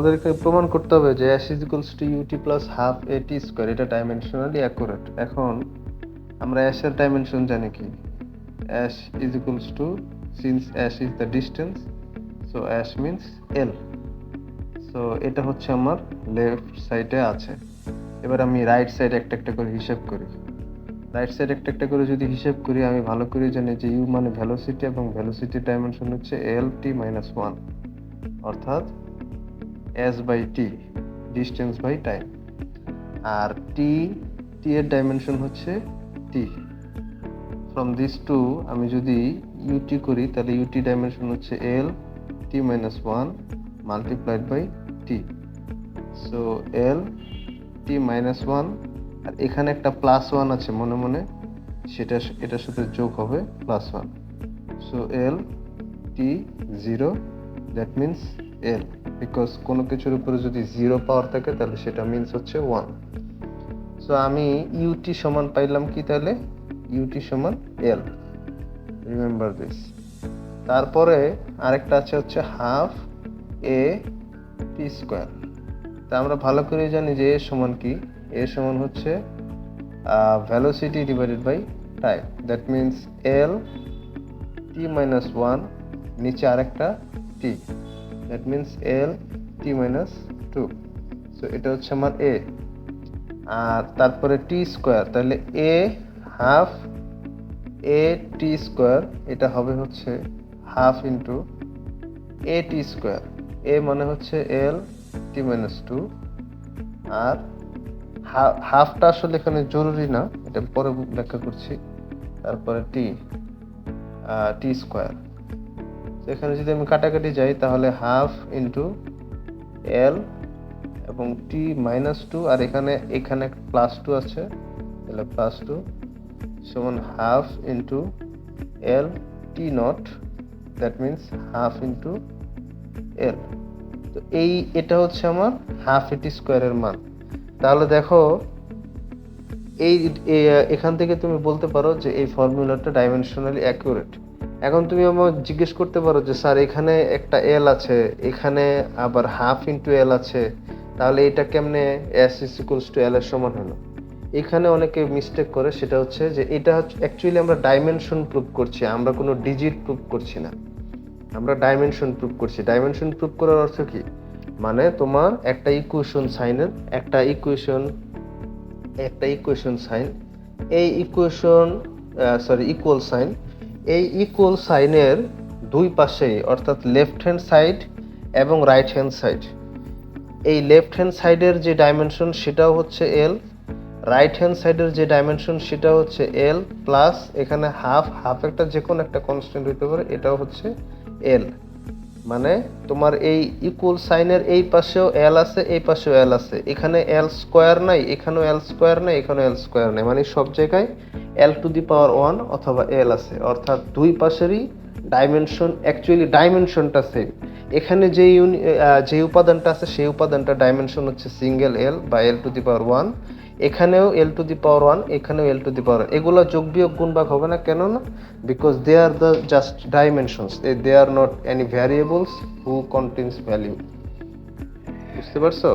আমাদেরকে প্রমাণ করতে হবে যে s is equals to ut plus half at square, এটা ডাইমেনশনালি অ্যাকুরেট। এখন আমরা s এর ডাইমেনশন জানি কি, s is equals to, since s is the distance, so s means l। So এটা হচ্ছে আমার লেফট সাইডে আছে। এবার আমি রাইট সাইড একটা একটা করে হিসাব করি। রাইট সাইড একটা একটা করে যদি হিসাব করি, আমি ভালো করে জানি যে ইউ মানে ভেলোসিটি, এবং ভেলোসিটির ডাইমেনশন হচ্ছে এল টি মাইনাস ওয়ান, অর্থাৎ S by T, distance by time. আর টি এর ডাইমেনশন হচ্ছে টি। ফ্রম দিস টু আমি যদি ইউটি করি, তাহলে ইউটি ডাইমেনশন হচ্ছে L T minus one multiplied by T. So L T minus one, আর এখানে একটা প্লাস ওয়ান আছে মনে মনে, সেটা এটার সাথে যোগ হবে plus one. So L T zero, that means L, because কোনো কিছুর উপরে যদি জিরো পাওয়ার থাকে তাহলে সেটা মিনস হচ্ছে ওয়ান। সো আমি ইউটি সমান পাইলাম কি, তাহলে ইউটি সমান এল, রিমেম্বার দিস। তারপরে আরেকটা আছে হচ্ছে হাফ এ টি স্কোয়ার। তা আমরা ভালো করে জানি যে এ সমান কি, এ সমান হচ্ছে velocity divided by time, that means L T minus one, নিচে আরেকটা T, that means L T minus two. So এটা হচ্ছে আমার এ। আর তারপরে টি স্কোয়ার, তাহলে এ হাফ এ টি স্কোয়ার, এটা হবে হচ্ছে হাফ ইন্টু এ টি স্কোয়ার। এ মানে হচ্ছে এল টি মাইনাস টু, আর হাফটা আসলে এখানে জরুরি না, এটা পরে ব্যাখ্যা করছি। তারপরে টি স্কোয়ার, এখানে যদি আমি কাটাকাটি যাই তাহলে হাফ ইন্টু এল এবং টি মাইনাস টু, আর এখানে প্লাস টু আছে, তাহলে প্লাস টু সমান half into L T nought, that means half into L. তো এটা হচ্ছে আমার হাফ এটি স্কোয়ারের মান। তাহলে দেখো এখান থেকে তুমি বলতে পারো যে এই ফর্মুলাটা ডাইমেনশনালি অ্যাকুরেট। এখন তুমি আমার জিজ্ঞেস করতে পারো যে স্যার এখানে একটা এল আছে, এখানে আবার হাফ ইন্টু এল আছে, তাহলে এটা কেমনে এস ইজ ইকুয়ালস টু এল এর সমান হলো? এখানে অনেকে মিস্টেক করে, সেটা হচ্ছে যে এটা হচ্ছে অ্যাকচুয়ালি আমরা ডাইমেনশন প্রুভ করছি, আমরা কোনো ডিজিট প্রুভ করছি না, আমরা ডাইমেনশন প্রুভ করছি। ডাইমেনশন প্রুভ করার অর্থ কি, মানে তোমার একটা ইকুয়েশন সাইনের একটা ইকুয়েশন সাইন, এই ইকুয়াল সাইন, এই ইকুয়াল সাইনের দুই পাশেই, অর্থাৎ লেফট হ্যান্ড সাইড এবং রাইট হ্যান্ড সাইড, এই লেফট হ্যান্ড সাইডের যে ডাইমেনশন সেটাও হচ্ছে এল, রাইট হ্যান্ড সাইডের যে ডাইমেনশন সেটা হচ্ছে এল, প্লাস এখানে হাফ একটা যে কোনো একটা কনস্ট্যান্ট হতে পারে, এটাও হচ্ছে এল। মানে তোমার এই ইকুয়াল সাইনের এই পাশেও এল আছে, এই পাশেও এল আছে, এখানে এল স্কোয়ার নাই, এখানেও এল স্কোয়ার নাই, এখানেও এল স্কোয়ার নাই, মানে সব জায়গায় L to the power one অথবা এল আছে, অর্থাৎ দুই পাশেরই ডাইমেনশন, অ্যাকচুয়ালি ডাইমেনশনটা সেম। এখানে যে উপাদানটা আছে সেই উপাদানটা ডাইমেনশন হচ্ছে সিঙ্গেল এল বা L to the power one, এখানেও L to the power one, এখানেও L to the power one. এগুলো যোগ বিয়োগ গুণ ভাগ হবে না, কেন না? Because they are the just dimensions, they are not any variables who contains value. বুঝতে পারছো?